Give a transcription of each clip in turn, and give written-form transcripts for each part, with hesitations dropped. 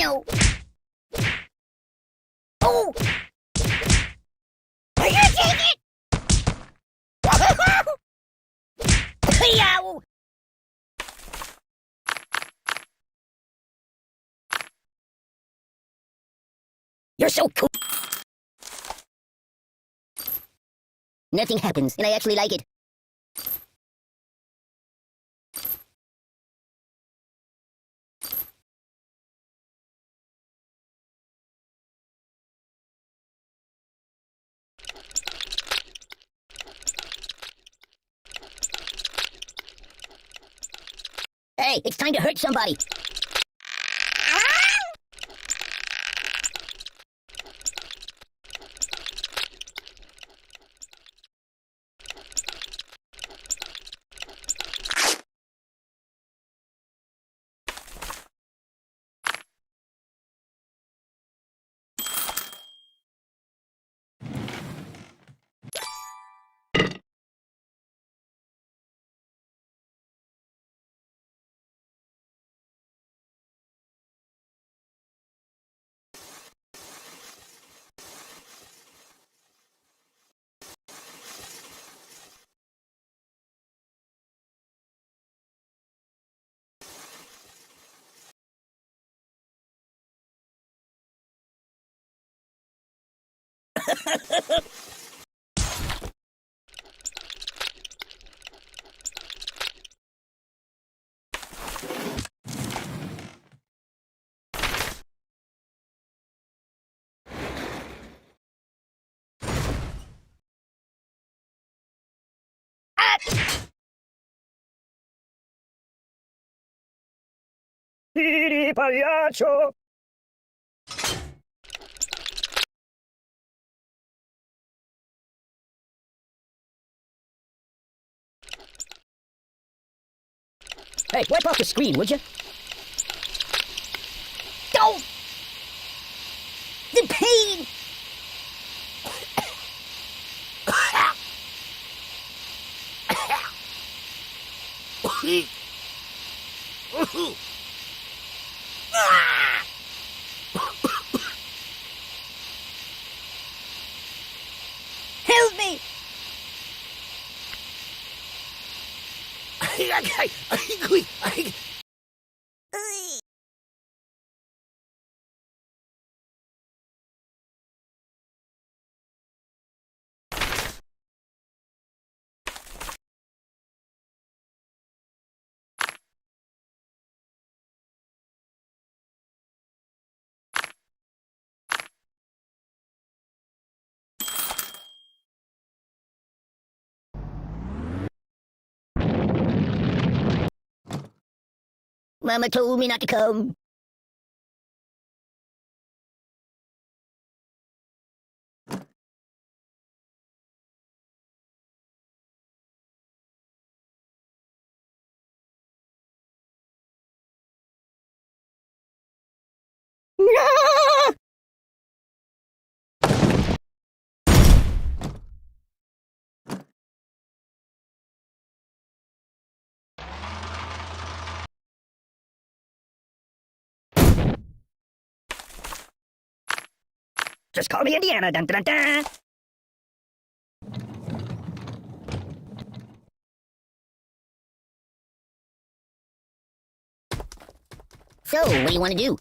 No. Oh! Are you take it? Yow! You're so cool. Nothing happens, and I actually like it. Hey, it's time to hurt somebody. Piri pagliaccio! Hey, wipe off the screen, would you? Don't! The pain! Help me! Mama told me not to come. No! Just call me Indiana, dun dun dun! So, what do you want to do?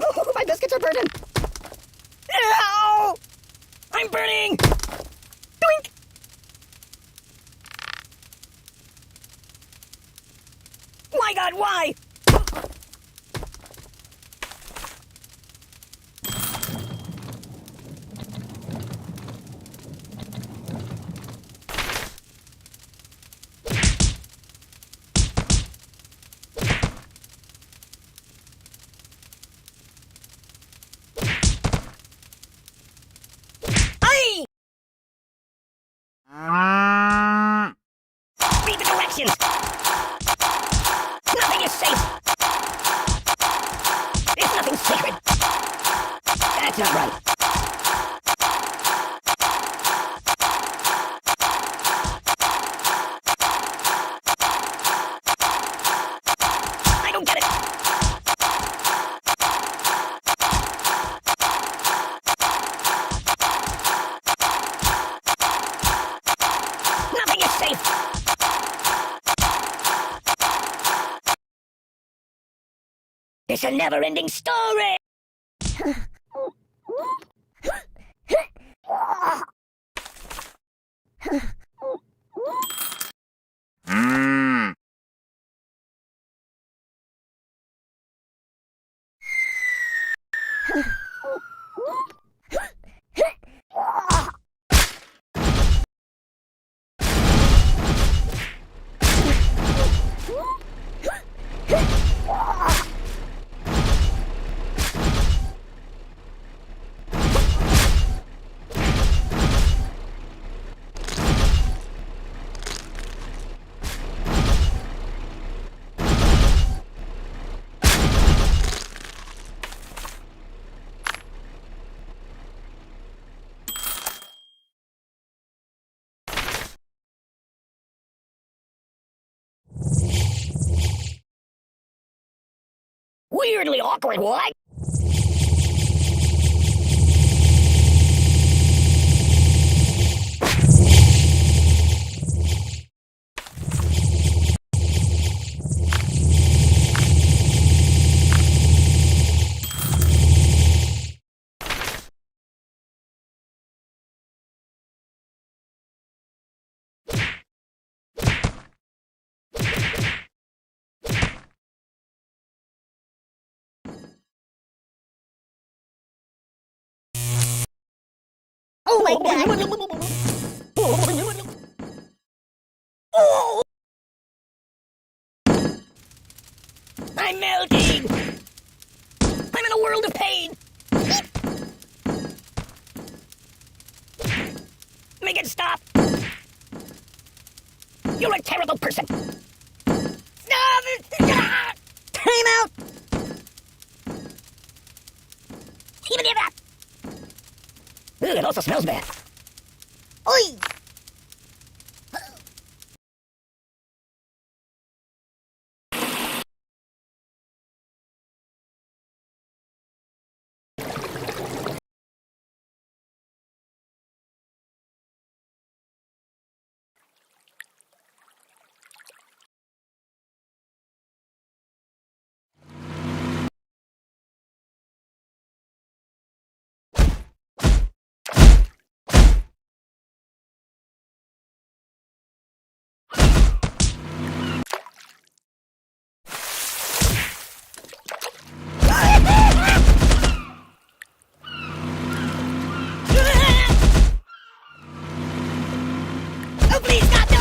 Oh, my biscuits are burning! Ow! I'm burning! Doink! My God, why? so sacred. That's not right. I don't get it. Nothing is safe. It's a never-ending story. Weirdly awkward, what? Oh my god! Oh! I'm melting! I'm in a world of pain! Make it stop! You're a terrible person! Stop it! Time out! Even if that! Ooh, it also smells bad. Oi! Oh, please, stop!